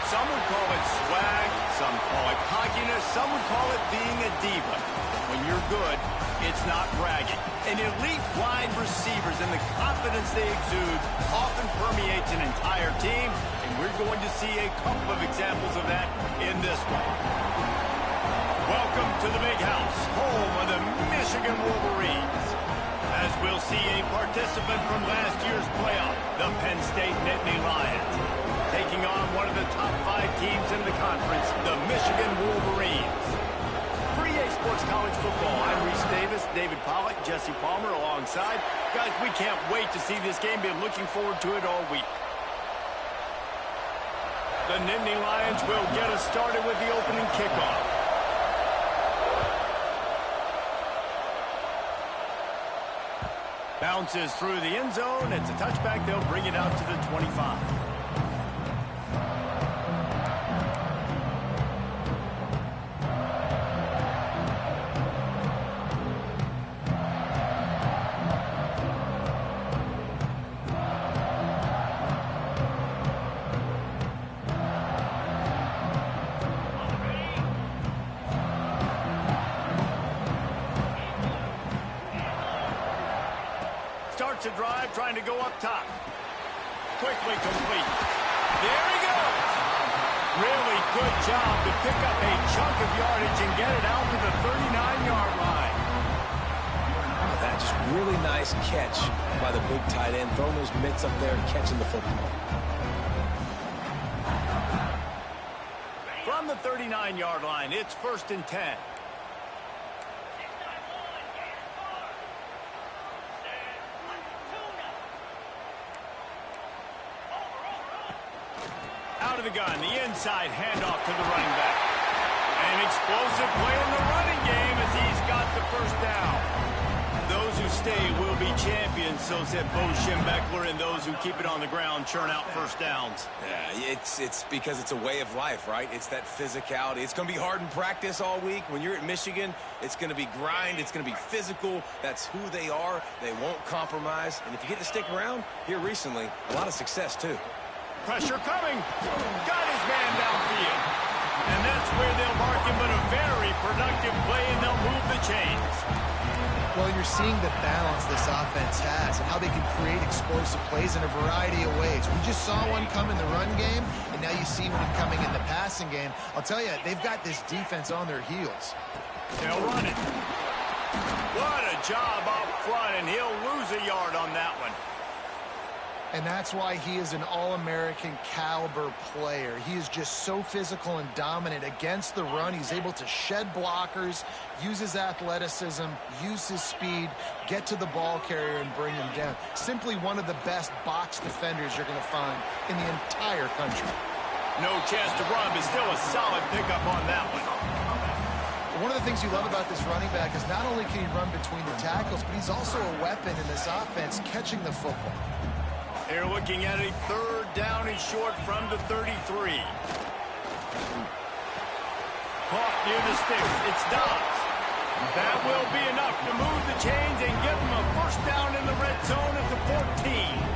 Some would call it swag, some call it cockiness, some would call it being a diva. When you're good, it's not bragging. And elite wide receivers and the confidence they exude often permeates an entire team, and we're going to see a couple of examples of that in this one. Welcome to the Big House, home of the Michigan Wolverines. As we'll see a participant from last year's playoff, the Penn State Nittany Lions, taking on one of the top 5 teams in the conference, the Michigan Wolverines. For EA Sports College Football, I'm Reese Davis, David Pollack, Jesse Palmer alongside. Guys, we can't wait to see this game. Been looking forward to it all week. The Nittany Lions will get us started with the opening kickoff. Bounces through the end zone. It's a touchback. They'll bring it out to the 25. Starts a drive, trying to go up top. Quickly complete. There he goes. Really good job to pick up a chunk of yardage and get it out to the 39-yard line. That just really nice catch by the big tight end, throwing those mitts up there and catching the football. From the 39-yard line, it's 1st and 10. Out of the gun, the inside handoff to the running back. An explosive play in the running game as he's got the first down. Those who stay will be champions, so said Bo Schembechler, and those who keep it on the ground churn out first downs. Yeah, it's because it's a way of life, right? It's that physicality. It's going to be hard in practice all week. When you're at Michigan, it's going to be grind. It's going to be physical. That's who they are. They won't compromise. And if you get to stick around, here recently, a lot of success, too. Pressure coming. Got his man downfield. And that's where they'll mark him, but a very productive play, and they'll move the chains. Well, you're seeing the balance this offense has and how they can create explosive plays in a variety of ways. We just saw one come in the run game, and now you see one coming in the passing game. I'll tell you, they've got this defense on their heels. They'll run it. What a job up front, and he'll lose a yard on that one. And that's why he is an All-American caliber player. He is just so physical and dominant against the run. He's able to shed blockers, use his athleticism, use his speed, get to the ball carrier and bring him down. Simply one of the best box defenders you're going to find in the entire country. No chance to run, but still a solid pickup on that one. One of the things you love about this running back is not only can he run between the tackles, but he's also a weapon in this offense catching the football. They're looking at a third down and short from the 33. Caught near the sticks. It's Dobbs. That will be enough to move the chains and give them a first down in the red zone at the 14.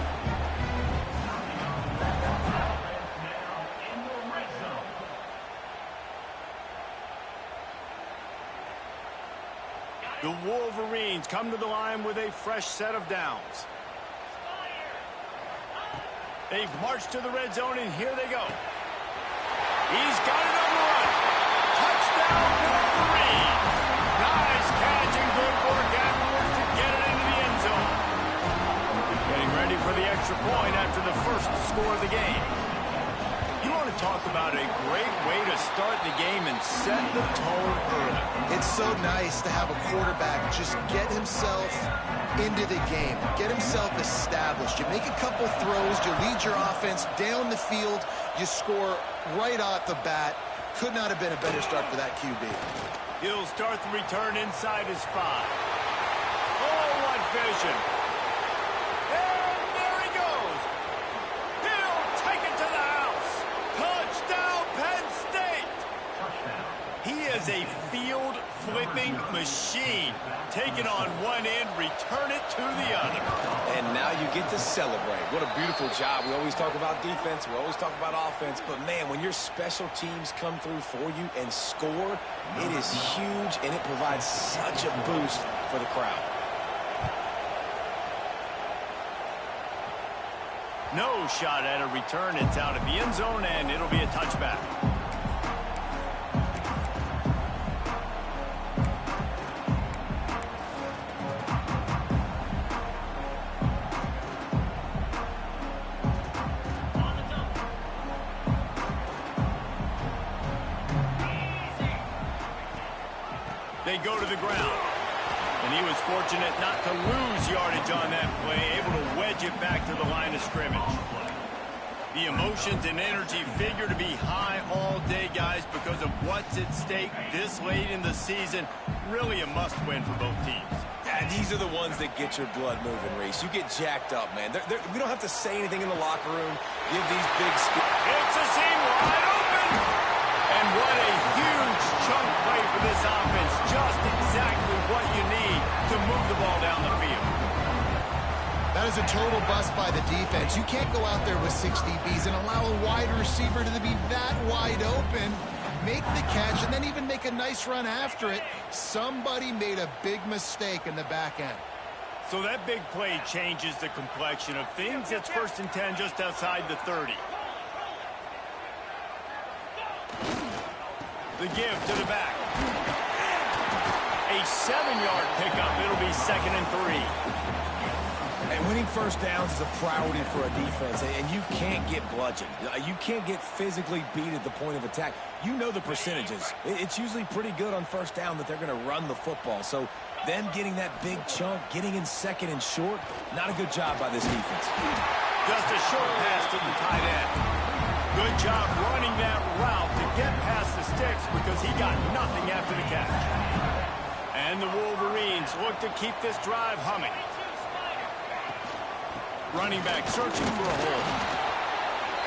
The Wolverines come to the line with a fresh set of downs. They've marched to the red zone, and here they go. He's got it on the run. Touchdown, Wolverines. Nice catch and good work afterwards to get it into the end zone. Getting ready for the extra point after the first score of the game. You want to talk about a great way to start the game and set the tone early. It's so nice to have a quarterback just get himself into the game, get himself established. You make a couple throws, you lead your offense down the field, you score right off the bat. Could not have been a better start for that QB. He'll start the return inside his 5. Oh, what vision. And there he goes. He'll take it to the house. Touchdown, Penn State. He is a field-flipping machine. Take it on one end, return it to the other. And now you get to celebrate. What a beautiful job. We always talk about defense. We always talk about offense. But, man, when your special teams come through for you and score, it is huge, and it provides such a boost for the crowd. No shot at a return. It's out of the end zone, and it'll be a touchback. They go to the ground. And he was fortunate not to lose yardage on that play, able to wedge it back to the line of scrimmage. The emotions and energy figure to be high all day, guys, because of what's at stake this late in the season. Really a must-win for both teams. Yeah, these are the ones that get your blood moving, Reese. You get jacked up, man. We don't have to say anything in the locker room. Give these big It's a seam wide open. And what a huge chunk play for this offense. Just exactly what you need to move the ball down the field. That is a total bust by the defense. You can't go out there with 6 DBs and allow a wide receiver to be that wide open, make the catch, and then even make a nice run after it. Somebody made a big mistake in the back end. So that big play changes the complexion of things. It's 1st and 10 just outside the 30. The give to the back. A 7-yard pickup. It'll be 2nd and 3. And winning first downs is a priority for a defense, and you can't get bludgeoned. You can't get physically beat at the point of attack. You know the percentages. It's usually pretty good on first down that they're going to run the football. So them getting that big chunk, getting in 2nd and short, not a good job by this defense. Just a short pass to the tight end. Good job running that route to get past the sticks because he got nothing after the catch. And the Wolverines look to keep this drive humming. Running back searching for a hole.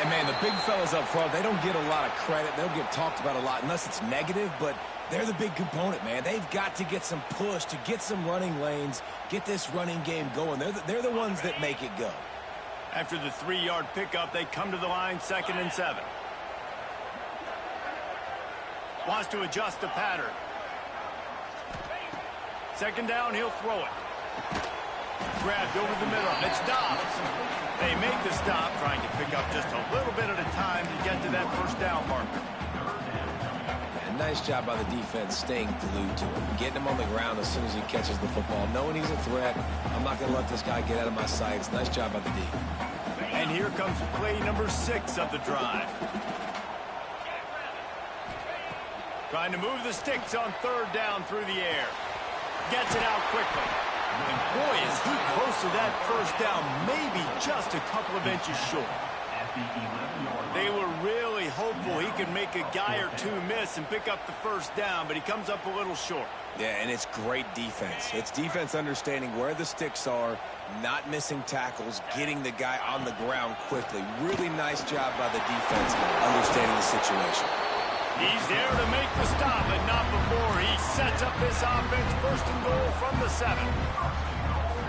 And, man, the big fellas up front, they don't get a lot of credit. They'll get talked about a lot unless it's negative, but they're the big component, man. They've got to get some push to get some running lanes, get this running game going. They're the ones that make it go. After the 3-yard pickup, they come to the line 2nd and 7. Wants to adjust the pattern. 2nd down, he'll throw it. Grabbed over the middle. It's Dobbs. They make the stop, trying to pick up just a little bit at a time to get to that first down marker. And nice job by the defense staying glued to him, getting him on the ground as soon as he catches the football, knowing he's a threat. I'm not going to let this guy get out of my sights. Nice job by the D. And here comes play number 6 of the drive. Trying to move the sticks on 3rd down through the air. Gets it out quickly. And boy, is he close to that 1st down, maybe just a couple of inches short. They were really hopeful he could make a guy or two miss and pick up the 1st down, but he comes up a little short. Yeah, and it's great defense. It's defense understanding where the sticks are, not missing tackles, getting the guy on the ground quickly. Really nice job by the defense understanding the situation. He's there to make the stop, but not before he sets up this offense 1st and goal from the 7.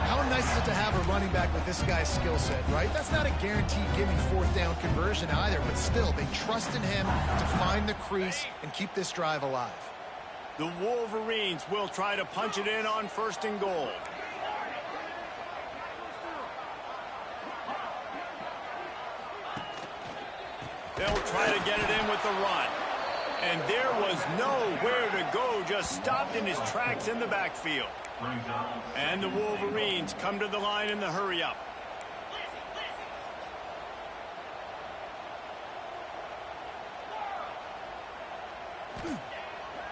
How nice is it to have a running back with this guy's skill set, right? That's not a guaranteed give-me 4th down conversion either, but still, they trust in him to find the crease and keep this drive alive. The Wolverines will try to punch it in on 1st and goal. They'll try to get it in with the run. And there was nowhere to go, just stopped in his tracks in the backfield. And the Wolverines come to the line in the hurry-up.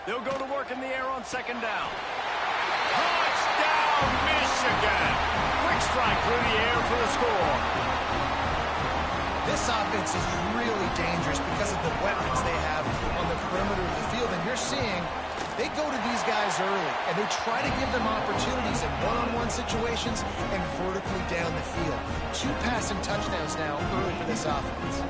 They'll go to work in the air on 2nd down. Touchdown, Michigan! Quick strike through the air for the score. This offense is really dangerous because of the weapons they have on the perimeter of the field. And you're seeing they go to these guys early, and they try to give them opportunities in one-on-one situations and vertically down the field. 2 passing touchdowns now early for this offense.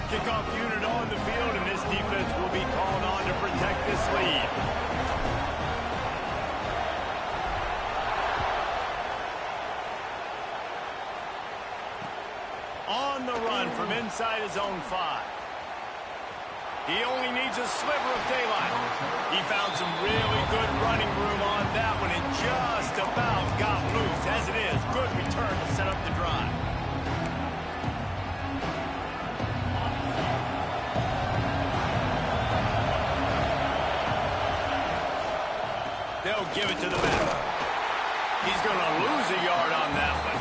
Kickoff unit on the field, and this defense will be called on to protect this lead. On the run from inside his own 5. He only needs a sliver of daylight. He found some really good running room on that one and just about got loose. As it is, good return to set up the drive. They'll give it to the back. He's going to lose a yard on that one.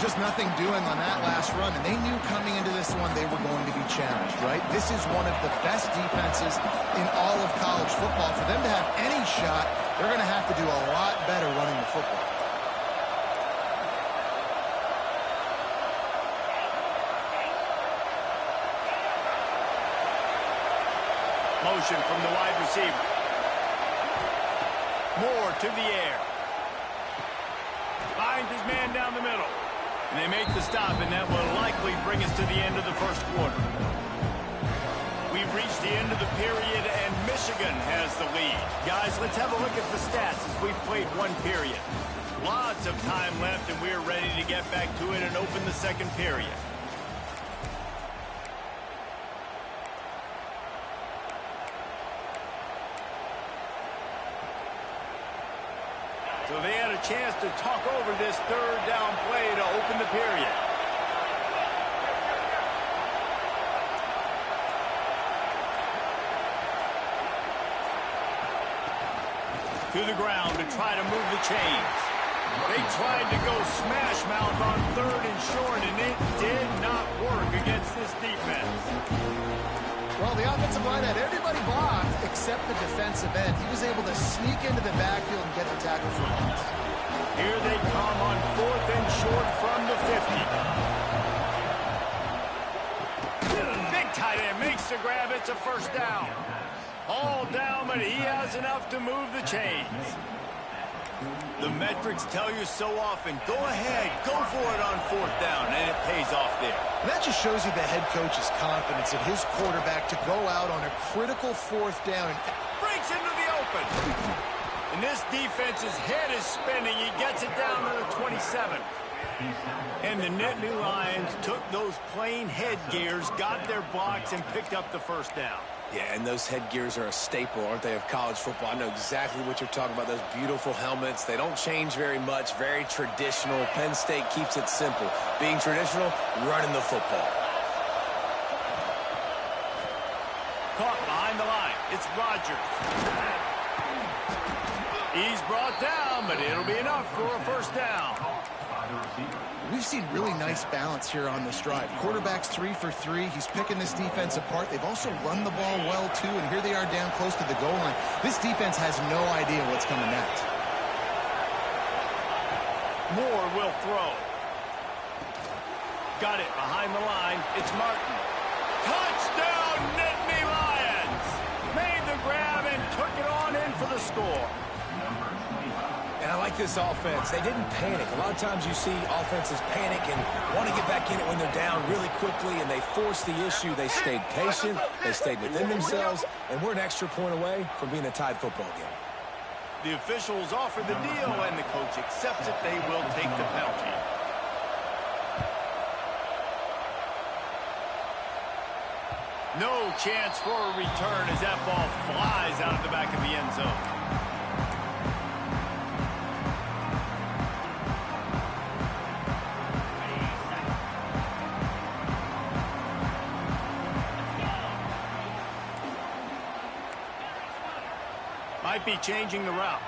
Just nothing doing on that last run, and they knew coming into this one they were going to be challenged, right? This is one of the best defenses in all of college football. For them to have any shot, they're going to have to do a lot better running the football. Motion from the wide receiver. Moore to the air. Finds his man down the middle. And they make the stop, and that will likely bring us to the end of the 1st quarter. We've reached the end of the period, and Michigan has the lead. Guys, let's have a look at the stats as we've played 1 period. Lots of time left, and we're ready to get back to it and open the 2nd period. So they had a chance to talk over this 3rd down play to open the period. To the ground to try to move the chains. They tried to go smash mouth on 3rd and short, and it did not work against this defense. Well, the offensive line had everybody blocked except the defensive end. He was able to sneak into the backfield and get the tackle for once. Here they come on 4th and short from the 50. Big tight end makes the grab. It's a 1st down. All down, but he has enough to move the chains. The metrics tell you so often, go ahead, go for it on 4th down, and it pays off there. And that just shows you the head coach's confidence in his quarterback to go out on a critical 4th down. Breaks into the open. And this defense's head is spinning. He gets it down to the 27. And the Nittany Lions took those plain headgears, got their blocks, and picked up the 1st down. Yeah, and those headgears are a staple, aren't they, of college football? I know exactly what you're talking about, those beautiful helmets. They don't change very much, very traditional. Penn State keeps it simple. Being traditional, running the football. Caught behind the line. It's Rodgers. He's brought down, but it'll be enough for a 1st down. We've seen really nice balance here on this drive. Quarterback's 3 for 3. He's picking this defense apart. They've also run the ball well, too, and here they are down close to the goal line. This defense has no idea what's coming next. Moore will throw. Got it behind the line. It's Martin. Touchdown, Nittany Lions! Made the grab and took it on in for the score. And I like this offense. They didn't panic. A lot of times you see offenses panic and want to get back in it when they're down really quickly, and they forced the issue. They stayed patient. They stayed within themselves, and we're an extra point away from being a tied football game. The officials offer the deal, and the coach accepts it. They will take the penalty. No chance for a return as that ball flies out of the back of the end zone. Might be changing the route.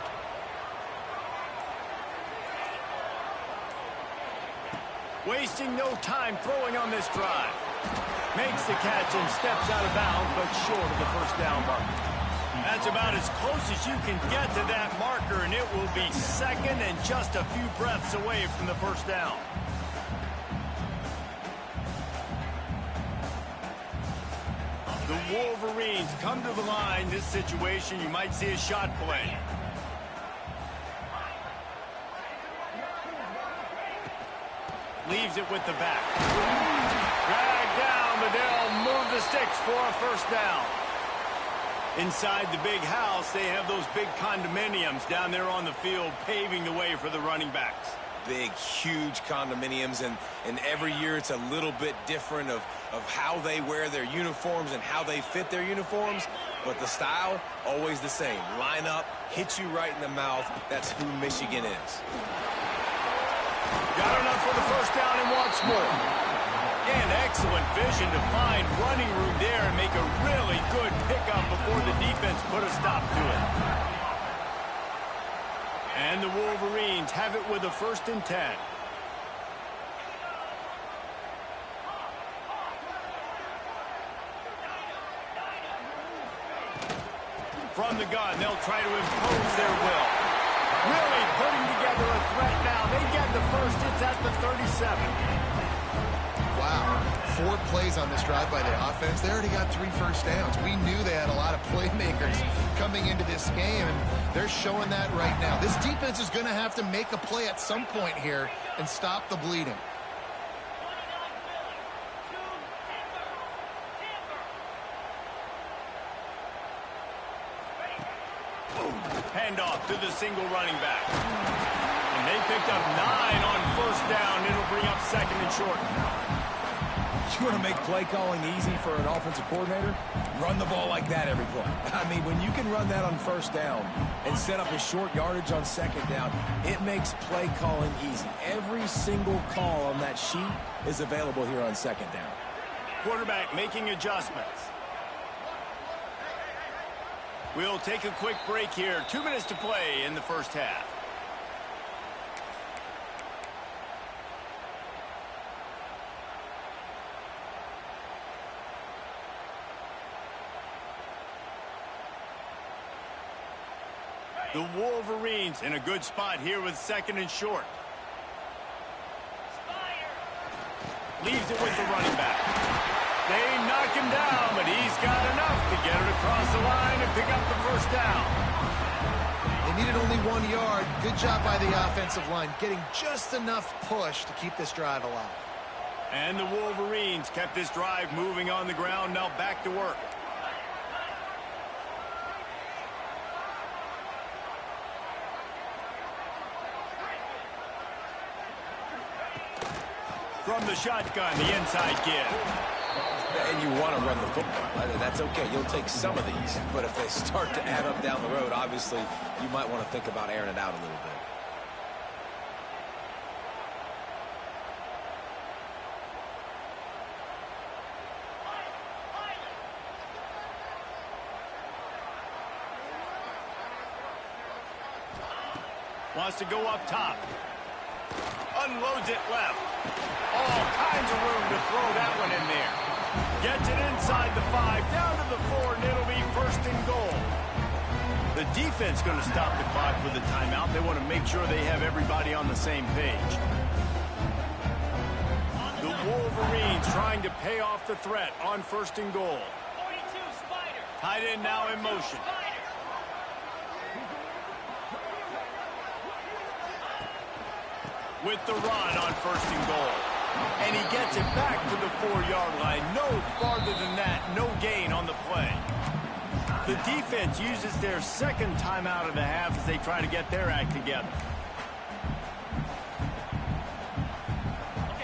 Wasting no time throwing on this drive. Makes the catch and steps out of bounds, but short of the first down marker. That's about as close as you can get to that marker, and it will be second and just a few breaths away from the first down. The Wolverines come to the line. This situation, you might see a shot play. Leaves it with the back. Dragged down, but they'll move the sticks for a first down. Inside the big house, they have those big condominiums down there on the field, paving the way for the running backs. Big, huge condominiums, and every year it's a little bit different of how they wear their uniforms and how they fit their uniforms, but the style, always the same. Line up, hit you right in the mouth. That's who Michigan is. Got enough for the first down and wants more. And excellent vision to find running room there and make a really good pickup before the defense put a stop to it. And the Wolverines have it with a 1st and 10. From the gun, they'll try to impose their will. Really putting together a threat now. They get the first. It's at the 37. Wow. 4 plays on this drive by the offense. They already got 3 first downs. We knew they had a lot of playmakers coming into this game, and they're showing that right now. This defense is going to have to make a play at some point here and stop the bleeding. Handoff to the single running back. And they picked up 9 on first down. It'll bring up 2nd and short. You want to make play calling easy for an offensive coordinator? Run the ball like that every play. I mean, when you can run that on first down and set up a short yardage on 2nd down, it makes play calling easy. Every single call on that sheet is available here on 2nd down. Quarterback making adjustments. We'll take a quick break here. 2 minutes to play in the first half. The Wolverines in a good spot here with 2nd and short. Leaves it with the running back. They knock him down, but he's got enough to get it across the line and pick up the first down. They needed only 1 yard. Good job by the offensive line, getting just enough push to keep this drive alive. And the Wolverines kept this drive moving on the ground. Now back to work. From the shotgun, the inside give. And you want to run the football. That's okay. You'll take some of these. But if they start to add up down the road, obviously, you might want to think about airing it out a little bit. Wants to go up top. unloads it left. All kinds of room to throw that one in there. Gets it inside the 5, down to the 4, and it'll be first and goal. The defense going to stop the clock with a timeout. They want to make sure they have everybody on the same page. The Wolverines trying to pay off the threat on first and goal. Tight end now in motion. With the run on first and goal. And he gets it back to the 4-yard line. No farther than that. No gain on the play. The defense uses their second timeout of the half as they try to get their act together.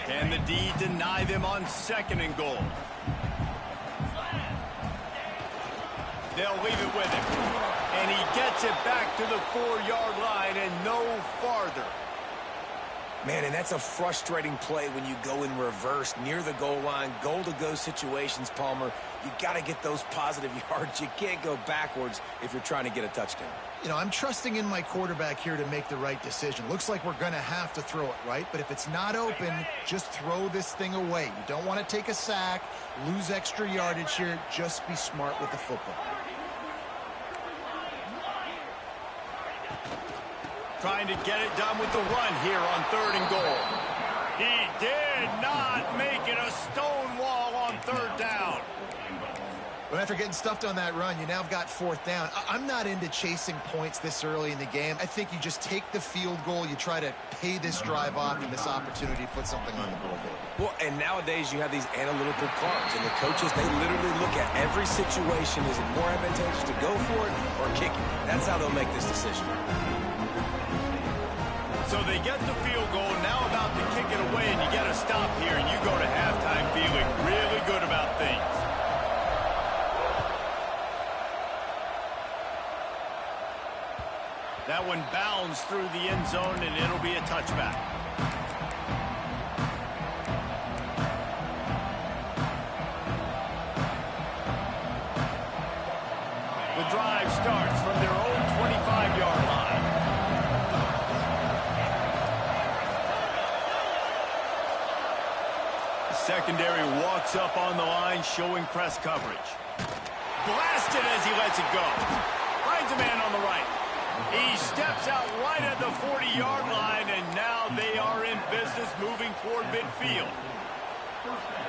Can the D deny them on second and goal? They'll leave it with him. And he gets it back to the 4-yard line and no farther. Man, and that's a frustrating play when you go in reverse near the goal line, goal-to-go situations, Palmer. You got to get those positive yards. You can't go backwards if you're trying to get a touchdown. You know, I'm trusting in my quarterback here to make the right decision. Looks like we're going to have to throw it, right? But if it's not open, just throw this thing away. You don't want to take a sack, lose extra yardage here. Just be smart with the football. Trying to get it done with the run here on third and goal. He did not make it a stone wall on third down. But after getting stuffed on that run, you now have got fourth down. I'm not into chasing points this early in the game. I think you just take the field goal. You try to pay this drive off and this opportunity to put something on the board. Well, and nowadays you have these analytical cards, and the coaches, they literally look at every situation. Is it more advantageous to go for it or kick it? That's how they'll make this decision. So they get the field goal, now about to kick it away, and you get a stop here, and you go to halftime feeling really good about things. That one bounds through the end zone, and it'll be a touchback. The drive starts from their own 25-yard line. Secondary walks up on the line, showing press coverage. Blasted as he lets it go. Finds a man on the right. He steps out right at the 40-yard line, and now they are in business moving toward midfield.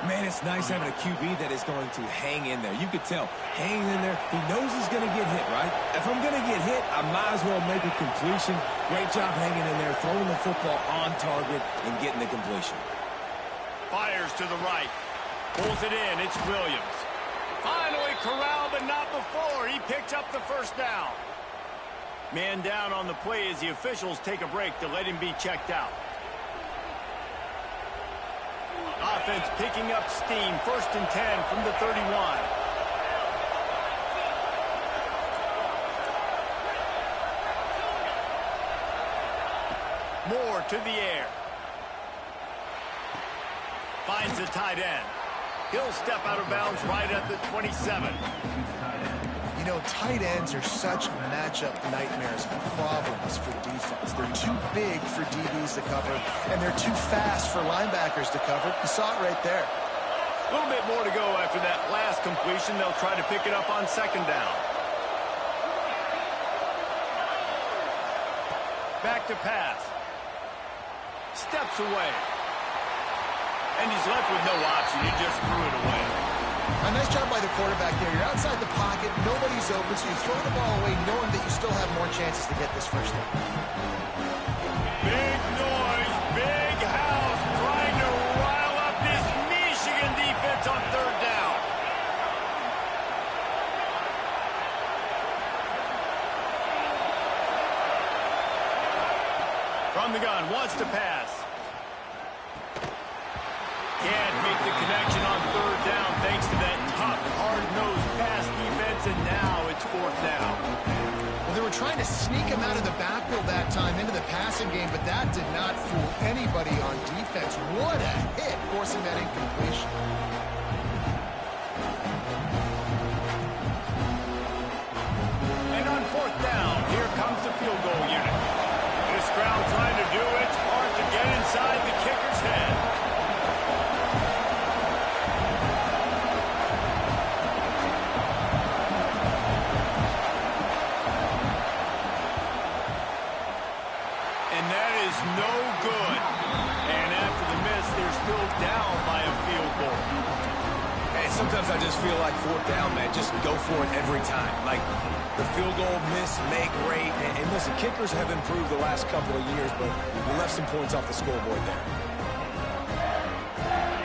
Man, it's nice having a QB that is going to hang in there. You could tell, hanging in there, he knows he's going to get hit, right? If I'm going to get hit, I might as well make a completion. Great job hanging in there, throwing the football on target and getting the completion. Fires to the right. Pulls it in. It's Williams. Finally corralled, but not before. He picks up the first down. Man down on the play as the officials take a break to let him be checked out. Offense picking up steam. 1st and 10 from the 31. Moore to the air. Finds the tight end. He'll step out of bounds right at the 27. You know, tight ends are such matchup nightmares and problems for defense. They're too big for DBs to cover, and they're too fast for linebackers to cover. You saw it right there. A little bit more to go after that last completion. They'll try to pick it up on second down. Back to pass. Steps away. And he's left with no option. He just threw it away. A nice job by the quarterback there. You're outside the pocket. Nobody's open, so you throw the ball away knowing that you still have more chances to get this first down. Big noise, big house, trying to rile up this Michigan defense on third down. From the gun, wants to pass. Can't make the connection on third down thanks to that tough, hard-nosed pass defense, and now it's fourth down. Well, they were trying to sneak him out of the backfield that time into the passing game, but that did not fool anybody on defense. What a hit, forcing that incompletion. And on fourth down, here comes the field goal unit. This crowd trying to do its part to get inside the Sometimes I just feel like fourth down, man. Just go for it every time. Like the field goal miss, make rate. And listen, kickers have improved the last couple of years, but we left some points off the scoreboard there.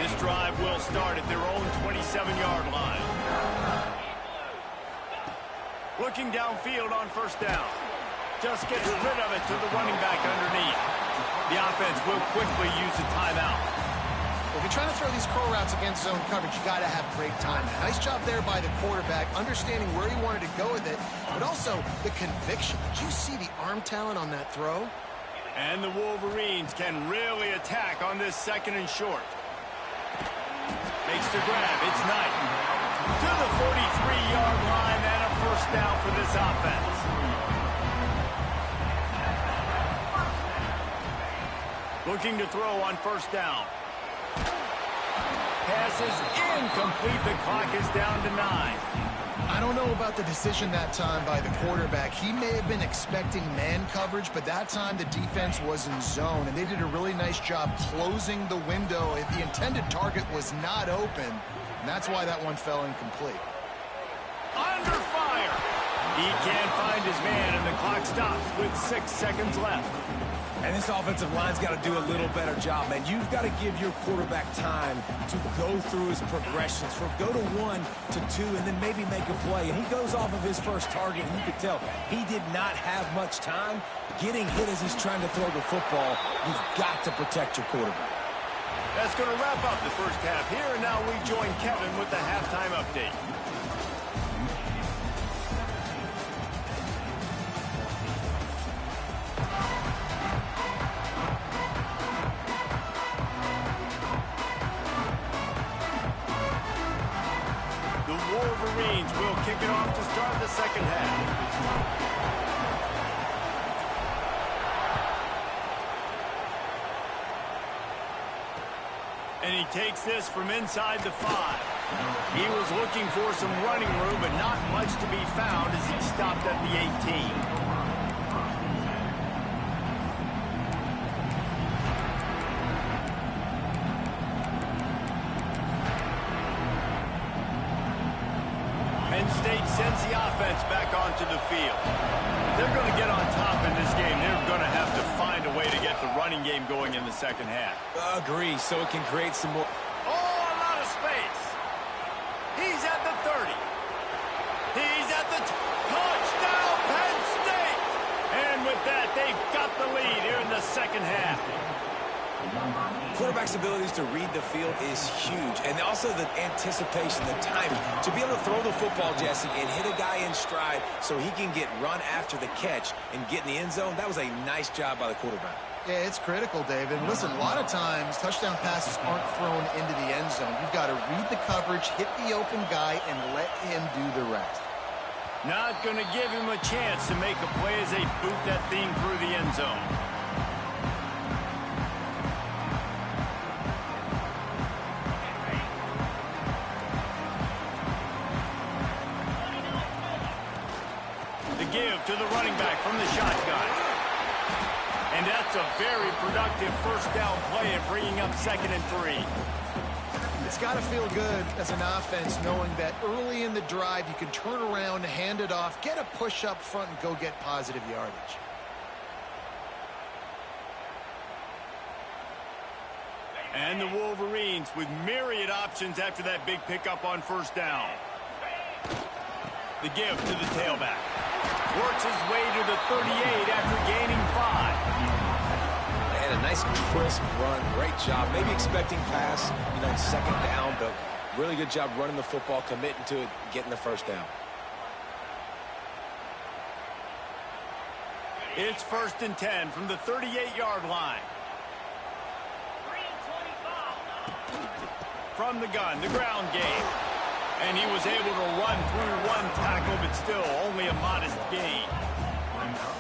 This drive will start at their own 27-yard line. Looking downfield on first down. Just gets rid of it to the running back underneath. The offense will quickly use a timeout. If you're trying to throw these curl routes against zone coverage, you got to have great timing. Nice job there by the quarterback, understanding where he wanted to go with it, but also the conviction. Did you see the arm talent on that throw? And the Wolverines can really attack on this second and short. Makes the grab. It's Knight. To the 43-yard line and a first down for this offense. Looking to throw on first down. Pass is incomplete. The clock is down to 9. I don't know about the decision that time by the quarterback. He may have been expecting man coverage, but that time the defense was in zone, and they did a really nice job closing the window. If the intended target was not open, and that's why that one fell incomplete. Under fire. He can't find his man, and the clock stops with 6 seconds left. And this offensive line's got to do a little better job, man. You've got to give your quarterback time to go through his progressions, from go to 1 to 2, and then maybe make a play. And he goes off of his first target, and you could tell he did not have much time getting hit as he's trying to throw the football. You've got to protect your quarterback. That's going to wrap up the first half here, and now we join Kevin with the halftime update. Wolverines will kick it off to start the second half. And he takes this from inside the 5. He was looking for some running room, but not much to be found as he stopped at the 18. Penn State sends the offense back onto the field. They're going to get on top in this game. They're going to have to find a way to get the running game going in the second half. Agree, so it can create some more. Oh, a lot of space. He's at the 30. He's at the touchdown, Penn State. And with that, they've got the lead here in the second half. Quarterback's abilities to read the field is huge, and also the anticipation, the timing. To be able to throw the football, Jesse, and hit a guy in stride so he can get run after the catch and get in the end zone, that was a nice job by the quarterback. Yeah, it's critical, David. Listen, a lot of times touchdown passes aren't thrown into the end zone. You've got to read the coverage, hit the open guy, and let him do the rest. Not going to give him a chance to make a play as they boot that thing through the end zone. Give to the running back from the shotgun. And that's a very productive first down play and bringing up 2nd and 3. It's got to feel good as an offense knowing that early in the drive you can turn around, hand it off, get a push up front, and go get positive yardage. And the Wolverines with myriad options after that big pickup on first down. The give to the tailback. Works his way to the 38 after gaining 5. And a nice crisp run. Great job. Maybe expecting pass, second down, but really good job running the football, committing to it, getting the first down. It's 1st and 10 from the 38-yard line. From the gun, the ground game. And he was able to run through one tackle, but still only a modest gain.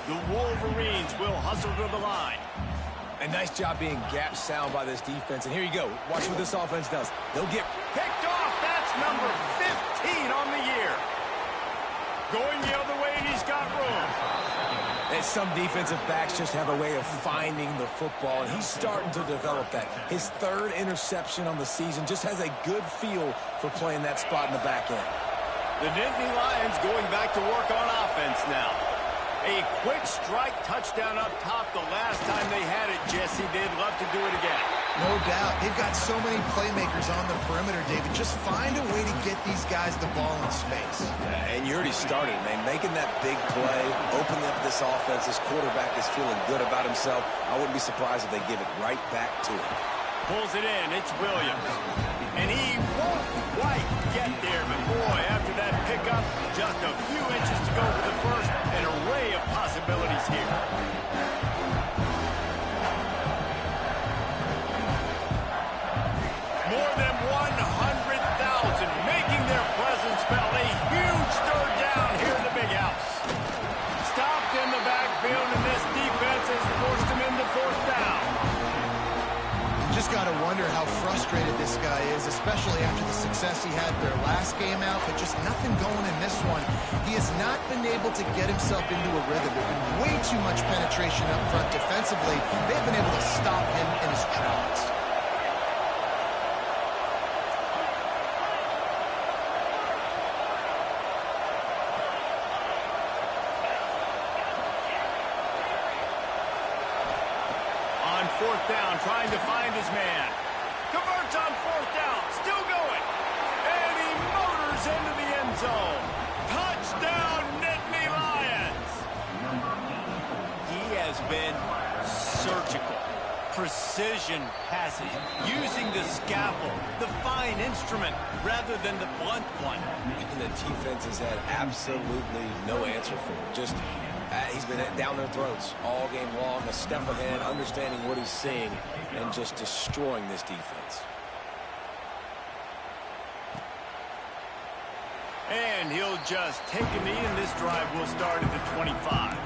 The Wolverines will hustle to the line. A nice job being gap sound by this defense. And here you go. Watch what this offense does. They'll get picked off. That's number 15 on the year. Going the other way, and he's got room. And some defensive backs just have a way of finding the football, and he's starting to develop that. His third interception on the season, just has a good feel for playing that spot in the back end. The Nittany Lions going back to work on offense now. A quick strike touchdown up top the last time they had it, Jesse. They'd love to do it again. No doubt. They've got so many playmakers on the perimeter, David. Just find a way to get these guys the ball in space. Yeah, and you already started, man. Making that big play, opening up this offense. This quarterback is feeling good about himself. I wouldn't be surprised if they give it right back to him. Pulls it in. It's Williams. And he won't quite get there. But, boy, after that pickup, just a few inches to go for the first. An array of possibilities here. More than 100,000 making their presence felt. A huge third down here in the big house. Stopped in the backfield, and this defense has forced him into fourth down. Just got to wonder how frustrated this guy is, especially after the success he had their last game out, but just nothing going in this one. He has not been able to get himself into a rhythm. There's been way too much penetration up front defensively. They've been able to stop him in his tracks. Fourth down, trying to find his man. Converts on fourth down, still going. And he motors into the end zone. Touchdown, Nittany Lions. He has been surgical. Precision passes, using the scalpel, the fine instrument, rather than the blunt one. And the defense has had absolutely no answer for it. Just he's been down their throats all game long, a step ahead, understanding what he's seeing, and just destroying this defense. And he'll just take a knee, and this drive will start at the 25.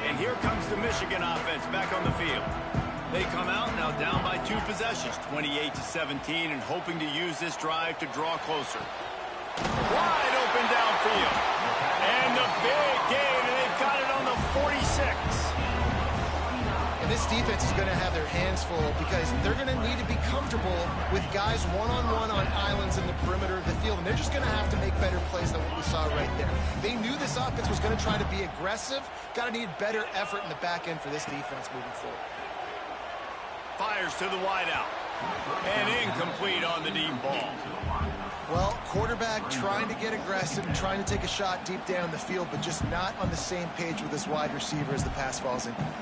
And here comes the Michigan offense back on the field. They come out now down by 2 possessions, 28-17, and hoping to use this drive to draw closer. Wide open downfield. And the big gain, and they've got it on the 46. And this defense is going to have their hands full because they're going to need to be comfortable with guys one-on-one on islands in the perimeter of the field, and they're just going to have to make better plays than what we saw right there. They knew this offense was going to try to be aggressive. Got to need better effort in the back end for this defense moving forward. Fires to the wideout. And incomplete on the deep ball. Well, quarterback trying to get aggressive and trying to take a shot deep down the field, but just not on the same page with his wide receiver as the pass falls incomplete.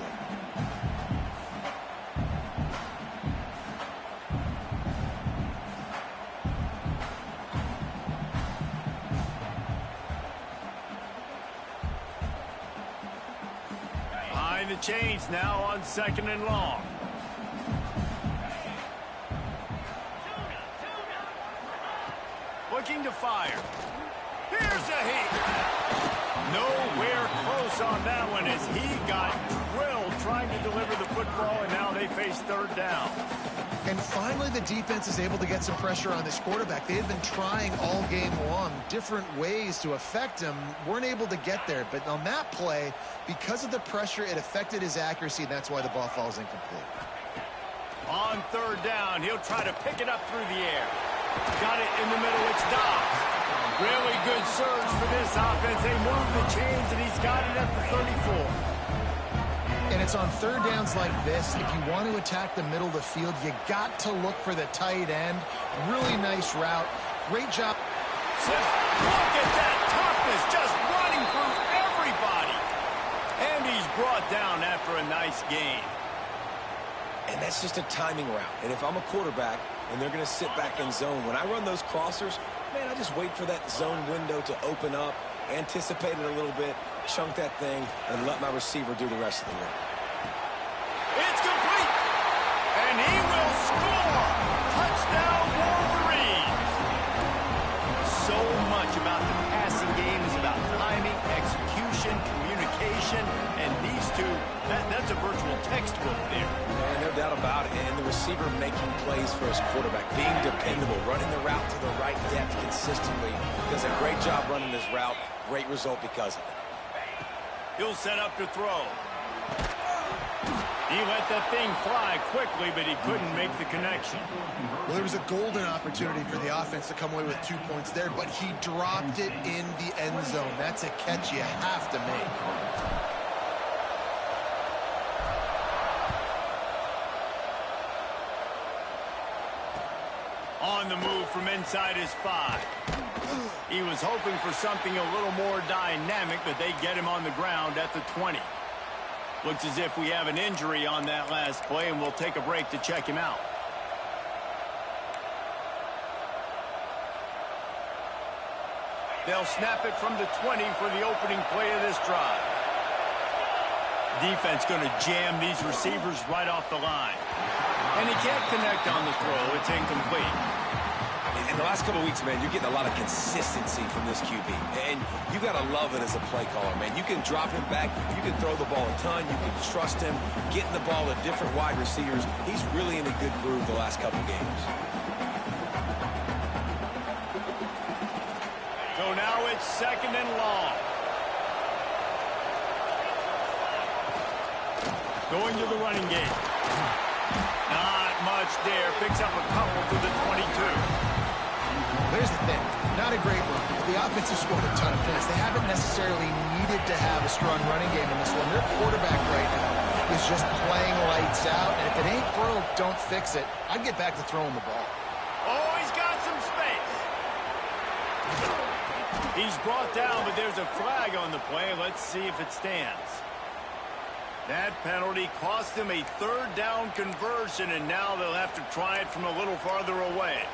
Behind the chains now on 2nd and long. Looking to fire. Here's a hit. Nowhere close on that one as he got drilled trying to deliver the football, and now they face third down. And finally, the defense is able to get some pressure on this quarterback. They had been trying all game long different ways to affect him. Weren't able to get there. But on that play, because of the pressure, it affected his accuracy, and that's why the ball falls incomplete. On third down, he'll try to pick it up through the air. Got it in the middle. It's Dobbs. Really good surge for this offense. They move the chains, and he's got it at the 34. And it's on third downs like this. If you want to attack the middle of the field, you got to look for the tight end. Really nice route. Great job. Look at that toughness, just running through everybody. And he's brought down after a nice gain. And that's just a timing route. And if I'm a quarterback and they're going to sit back in zone, when I run those crossers, man, I just wait for that zone window to open up, anticipate it a little bit, chunk that thing, and let my receiver do the rest of the work. It's complete. And he will score. Touchdown, Wolverines. So much about the passing game is about timing, execution, communication, and these two, that's a virtual textbook there. Man, no doubt about it. And receiver making plays for his quarterback, being dependable, running the route to the right depth consistently. Does a great job running this route. Great result because of it. He'll set up to throw. He let that thing fly quickly, but he couldn't make the connection. Well, there was a golden opportunity for the offense to come away with 2 points there, but he dropped it in the end zone. That's a catch you have to make. On the move from inside his 5. He was hoping for something a little more dynamic, but they get him on the ground at the 20. Looks as if we have an injury on that last play, and we'll take a break to check him out. They'll snap it from the 20 for the opening play of this drive. Defense going to jam these receivers right off the line. And he can't connect on the throw. It's incomplete. In the last couple of weeks, man, you're getting a lot of consistency from this QB. And you got to love it as a play caller, man. You can drop him back. You can throw the ball a ton. You can trust him, getting the ball to different wide receivers. He's really in a good groove the last couple of games. So now it's 2nd and long. Going to the running game. Not much there. Picks up a couple to the 22. There's the thing. Not a great run. The offense has scored a ton of points. They haven't necessarily needed to have a strong running game in this one. Their quarterback right now is just playing lights out. And if it ain't broke, don't fix it. I'd get back to throwing the ball. Oh, he's got some space. He's brought down, but there's a flag on the play. Let's see if it stands. That penalty cost him a 3rd down conversion, and now they'll have to try it from a little farther away.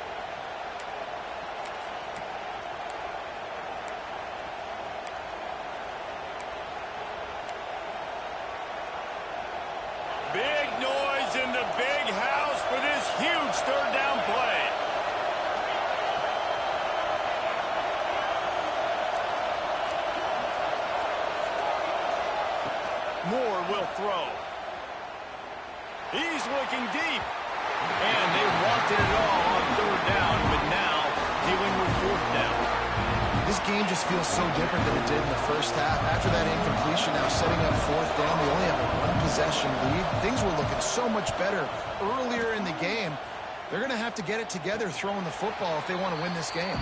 Big noise in the big house for this huge 3rd down play. Moore will throw. He's looking deep. And they wanted it all on 3rd down, but now dealing with 4th down. This game just feels so different than it did in the first half. After that incompletion, now setting up 4th down, they only have a 1-possession lead. Things were looking so much better earlier in the game. They're going to have to get it together throwing the football if they want to win this game.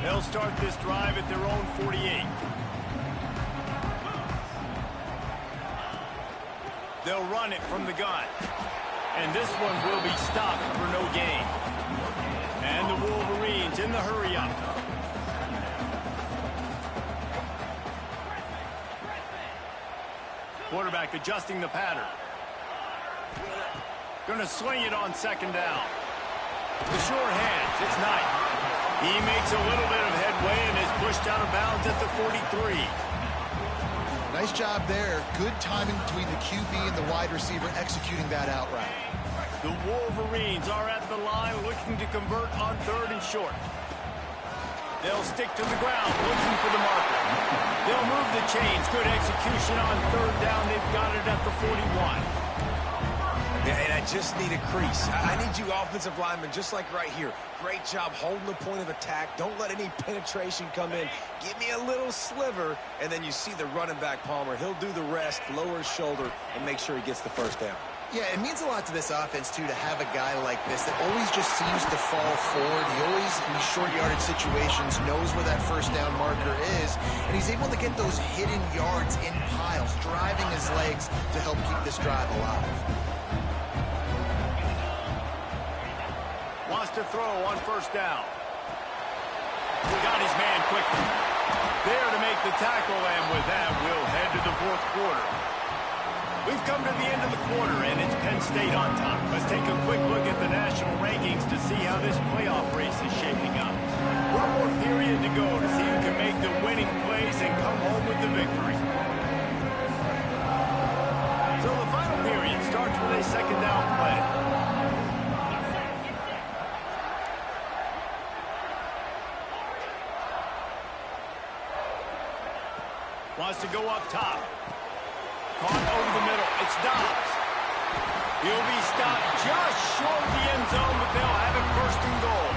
They'll start this drive at their own 48. They'll run it from the gun. And this one will be stopped for no gain. And the Wolverines in the hurry-up. Quarterback adjusting the pattern. Going to sling it on 2nd down. The sure hands. It's Knight. He makes a little bit of headway and is pushed out of bounds at the 43. Nice job there. Good timing between the QB and the wide receiver executing that out route. The Wolverines are at the line looking to convert on 3rd and short. They'll stick to the ground looking for the marker. They'll move the chains. Good execution on 3rd down. They've got it at the 41. Yeah, and I just need a crease. I need you offensive linemen, just like right here. Great job holding the point of attack. Don't let any penetration come in. Give me a little sliver, and then you see the running back, Palmer. He'll do the rest, lower his shoulder, and make sure he gets the 1st down. Yeah, it means a lot to this offense, too, to have a guy like this that always just seems to fall forward. He always, in these short yardage situations, knows where that 1st down marker is, and he's able to get those hidden yards in piles, driving his legs to help keep this drive alive. Wants to throw on 1st down. Got his man quickly. There to make the tackle, and with that, we'll head to the 4th quarter. We've come to the end of the quarter, and it's Penn State on top. Let's take a quick look at the national rankings to see how this playoff race is shaping up. One more period to go to see who can make the winning plays and come home with the victory. So the final period starts with a 2nd down play. Wants to go up top. Caught over the middle. It's Dobbs. He'll be stopped just short of the end zone, but they'll have it first and goal.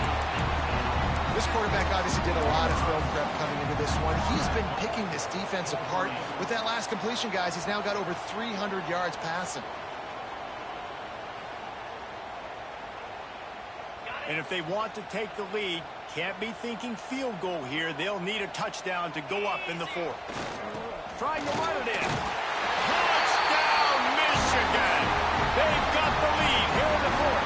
This quarterback obviously did a lot of film prep coming into this one. He's been picking this defense apart. With that last completion, guys, he's now got over 300 yards passing. And if they want to take the lead, can't be thinking field goal here. They'll need a touchdown to go up in the fourth. Trying to run it in. Touchdown, Michigan! They've got the lead here in the fourth.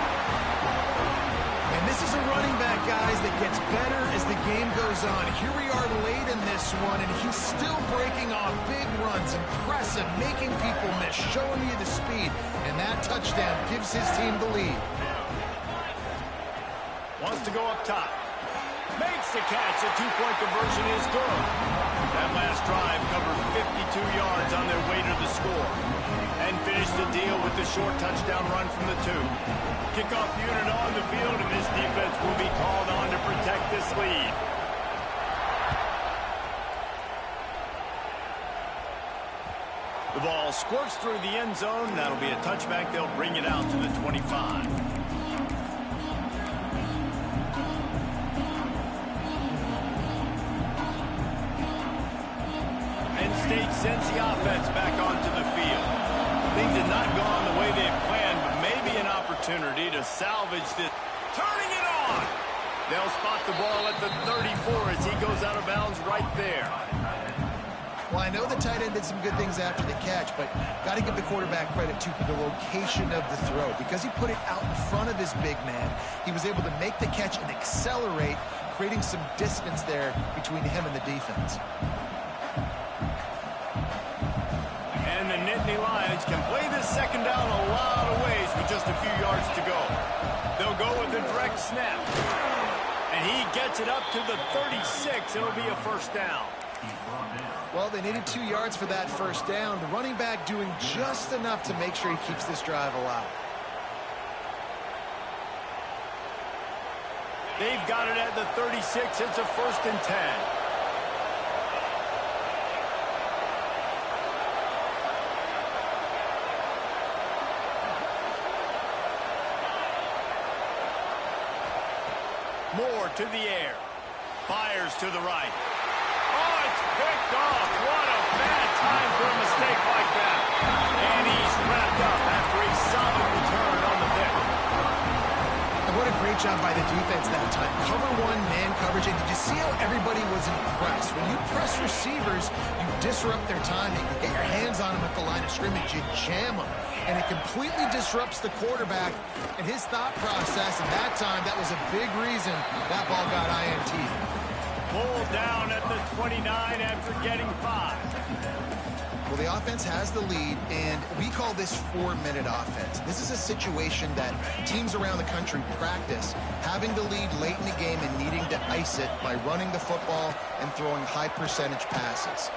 And this is a running back, guys, that gets better as the game goes on. Here we are late in this one, and he's still breaking off big runs. Impressive, making people miss, showing you the speed. And that touchdown gives his team the lead. Wants to go up top. Makes the catch. The two-point conversion is good. That last drive covered 52 yards on their way to the score. And finished the deal with the short touchdown run from the 2. Kickoff unit on the field, and this defense will be called on to protect this lead. The ball squirts through the end zone. That'll be a touchback. They'll bring it out to the 25. State sends the offense back onto the field. Things have not gone the way they had planned, but maybe an opportunity to salvage this. Turning it on! They'll spot the ball at the 34 as he goes out of bounds right there. Well, I know the tight end did some good things after the catch, but got to give the quarterback credit, too, for the location of the throw. Because he put it out in front of his big man, he was able to make the catch and accelerate, creating some distance there between him and the defense. And the Nittany Lions can play this second down a lot of ways with just a few yards to go. They'll go with a direct snap. And he gets it up to the 36. It'll be a first down. Well, they needed 2 yards for that first down. The running back doing just enough to make sure he keeps this drive alive. They've got it at the 36. It's a first and 10. Moore to the air. Fires to the right. Oh, it's picked off. What a bad time for a mistake like that. And he's wrapped up after a solid return on the pick. And what a great job by the defense that time. Cover one, man coverage. And did you see how everybody was impressed? When you press receivers, you disrupt their timing. You get your hands on them at the line of scrimmage. You jam them. And it completely disrupts the quarterback and his thought process. And that time, that was a big reason that ball got INT. Pulled down at the 29 after getting 5. Well, the offense has the lead, and we call this 4-minute offense. This is a situation that teams around the country practice, having the lead late in the game and needing to ice it by running the football and throwing high-percentage passes.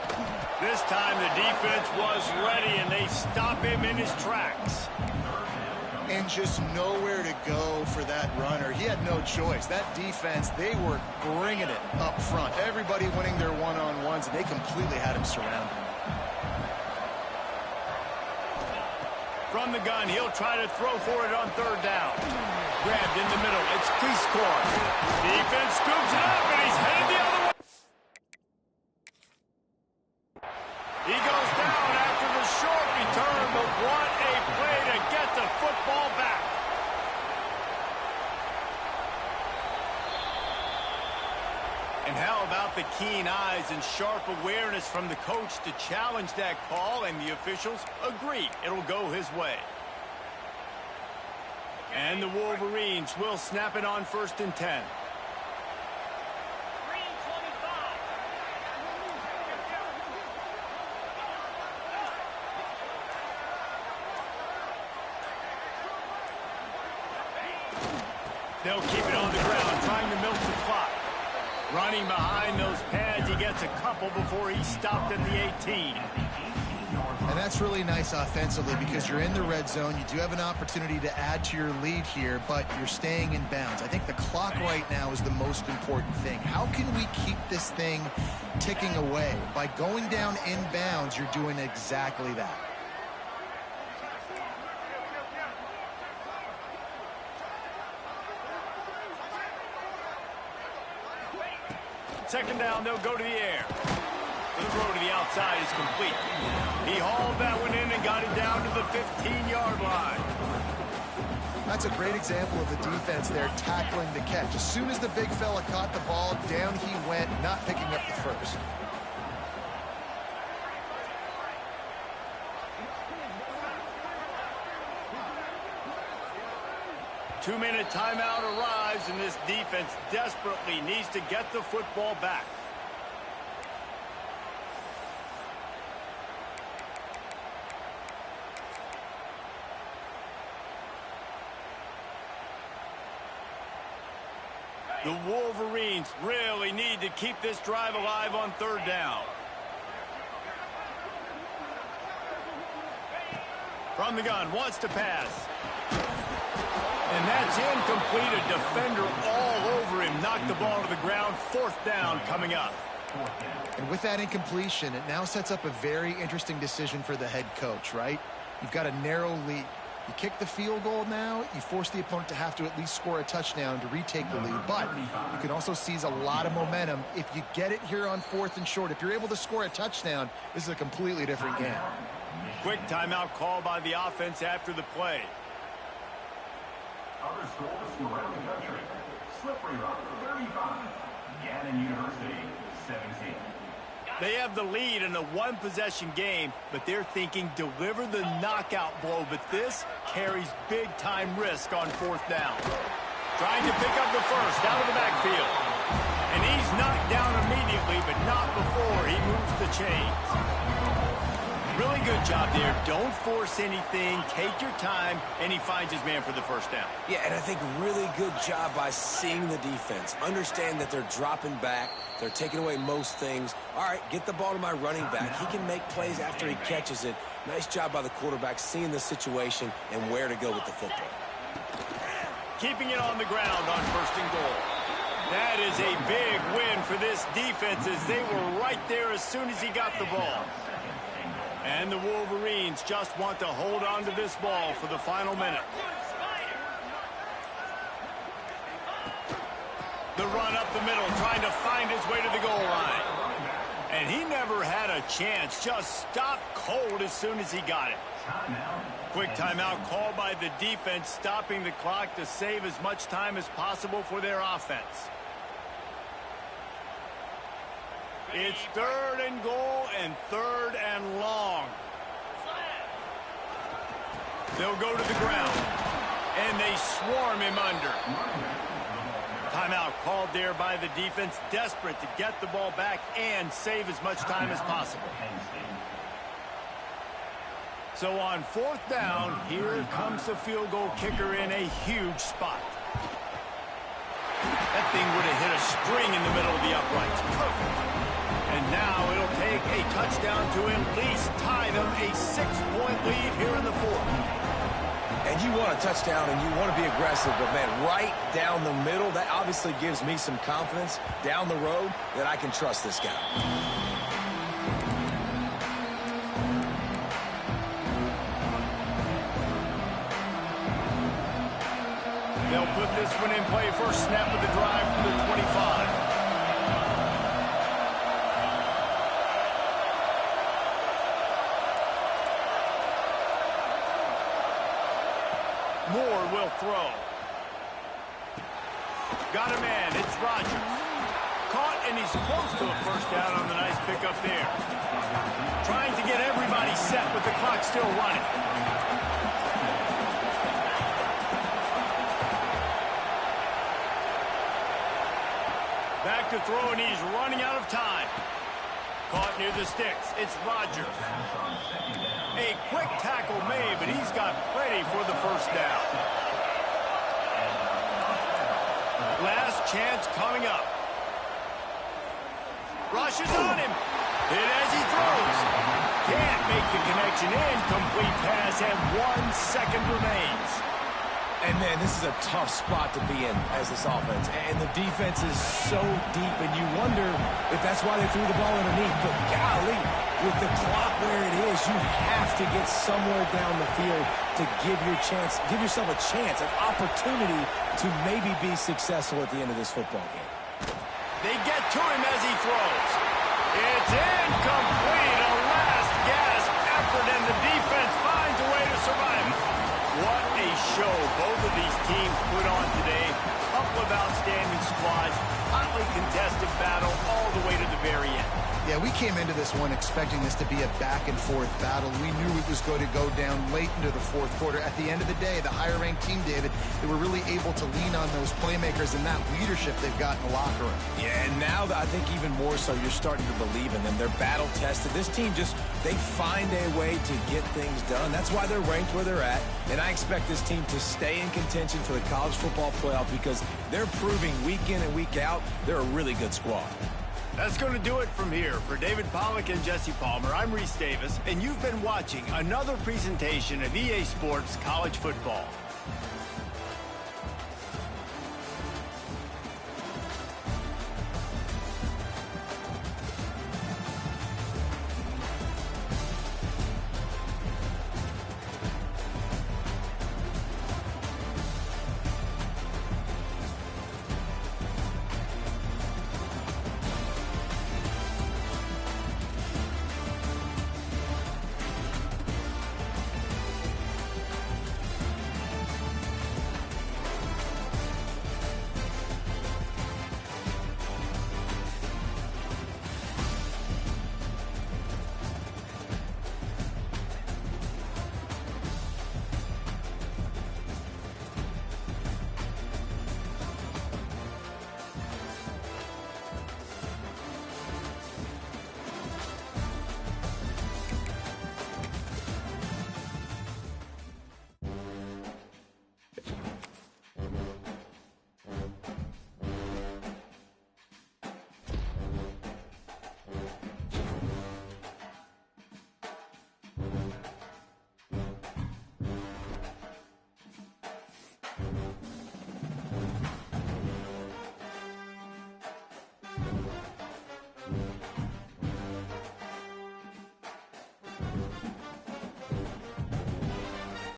This time the defense was ready, and they stop him in his tracks. And just nowhere to go for that runner. He had no choice. That defense, they were bringing it up front. Everybody winning their one-on-ones, and they completely had him surrounded. From the gun, he'll try to throw for it on third down. Grabbed in the middle. It's Cleescore. Defense scoops it up, and he's headed the other way. He goes down after the short return, but what a play to get the football back. And how about the keen eyes and sharp awareness from the coach to challenge that call, and the officials agree it'll go his way. And the Wolverines will snap it on first and 10. They'll keep it on the ground, trying to milk the clock. Running behind those pads, he gets a couple before he's stopped at the 18. And that's really nice offensively because you're in the red zone. You do have an opportunity to add to your lead here, but you're staying in bounds. I think the clock right now is the most important thing. How can we keep this thing ticking away? By going down in bounds, you're doing exactly that. Second down, they'll go to the air. The throw to the outside is complete. He hauled that one in and got it down to the 15-yard line. That's a great example of the defense there tackling the catch. As soon as the big fella caught the ball, down he went, not picking up the first. Two-minute timeout arrives, and this defense desperately needs to get the football back. The Wolverines really need to keep this drive alive on third down. From the gun, wants to pass. And that's incomplete. A defender all over him. Knocked the ball to the ground. Fourth down coming up. And with that incompletion, it now sets up a very interesting decision for the head coach, right? You've got a narrow lead. You kick the field goal now, you force the opponent to have to at least score a touchdown to retake the lead. But you can also seize a lot of momentum if you get it here on fourth and short. If you're able to score a touchdown, this is a completely different game. Quick timeout call by the offense after the play. Other schools around the country. Slippery Rock, 35. Gannon University, 17. They have the lead in a one-possession game, but they're thinking deliver the knockout blow. But this carries big-time risk on fourth down. Trying to pick up the first out of the backfield. And he's knocked down immediately, but not before he moves the chains. Really good job there. Don't force anything. Take your time, and he finds his man for the first down. Yeah, and I think really good job by seeing the defense. Understand that they're dropping back. They're taking away most things. All right, get the ball to my running back. He can make plays after he catches it. Nice job by the quarterback seeing the situation and where to go with the football. Keeping it on the ground on first and goal. That is a big win for this defense as they were right there as soon as he got the ball. And the Wolverines just want to hold on to this ball for the final minute. The run up the middle, trying to find his way to the goal line. And he never had a chance, just stopped cold as soon as he got it. Quick timeout called by the defense, stopping the clock to save as much time as possible for their offense. It's third and goal and third and long. They'll go to the ground, and they swarm him under. Timeout called there by the defense, desperate to get the ball back and save as much time as possible. So on fourth down, here comes the field goal kicker in a huge spot. That thing would have hit a string in the middle of the uprights. Perfect. And now it'll take a touchdown to at least tie them a 6-point lead here in the fourth. And you want a touchdown and you want to be aggressive, but man, right down the middle, that obviously gives me some confidence down the road that I can trust this guy. They'll put this one in play. First snap of the drive from the 25. Moore will throw. Got a man. It's Rodgers. Caught, and he's close to a first down on the nice pickup there. Trying to get everybody set, but the clock's still running. Back to throw, and he's running out of time. Caught near the sticks. It's Rodgers. A quick tackle made, but he's got plenty for the first down. Last chance coming up. Rushes on him. Hit as he throws. Can't make the connection. Incomplete pass, and 1 second remains. And, man, this is a tough spot to be in as this offense. And the defense is so deep, and you wonder if that's why they threw the ball underneath. But, golly, with the clock where it is, you have to get somewhere down the field to give yourself a chance, an opportunity to maybe be successful at the end of this football game. They get to him as he throws. It's incomplete. A last-gasp effort, and the defense finds a way to survive. What a show both of these teams put on today. Couple of outstanding squads. Hotly contested battle all the way to the very end. Yeah, we came into this one expecting this to be a back-and-forth battle. We knew it was going to go down late into the fourth quarter. At the end of the day, the higher-ranked team, David, they were really able to lean on those playmakers and that leadership they've got in the locker room. Yeah, and now I think even more so, you're starting to believe in them. They're battle-tested. This team they find a way to get things done. That's why they're ranked where they're at. And I expect this team to stay in contention for the college football playoff because they're proving week in and week out they're a really good squad. That's going to do it from here. For David Pollack and Jesse Palmer, I'm Reese Davis, and you've been watching another presentation of EA Sports College Football.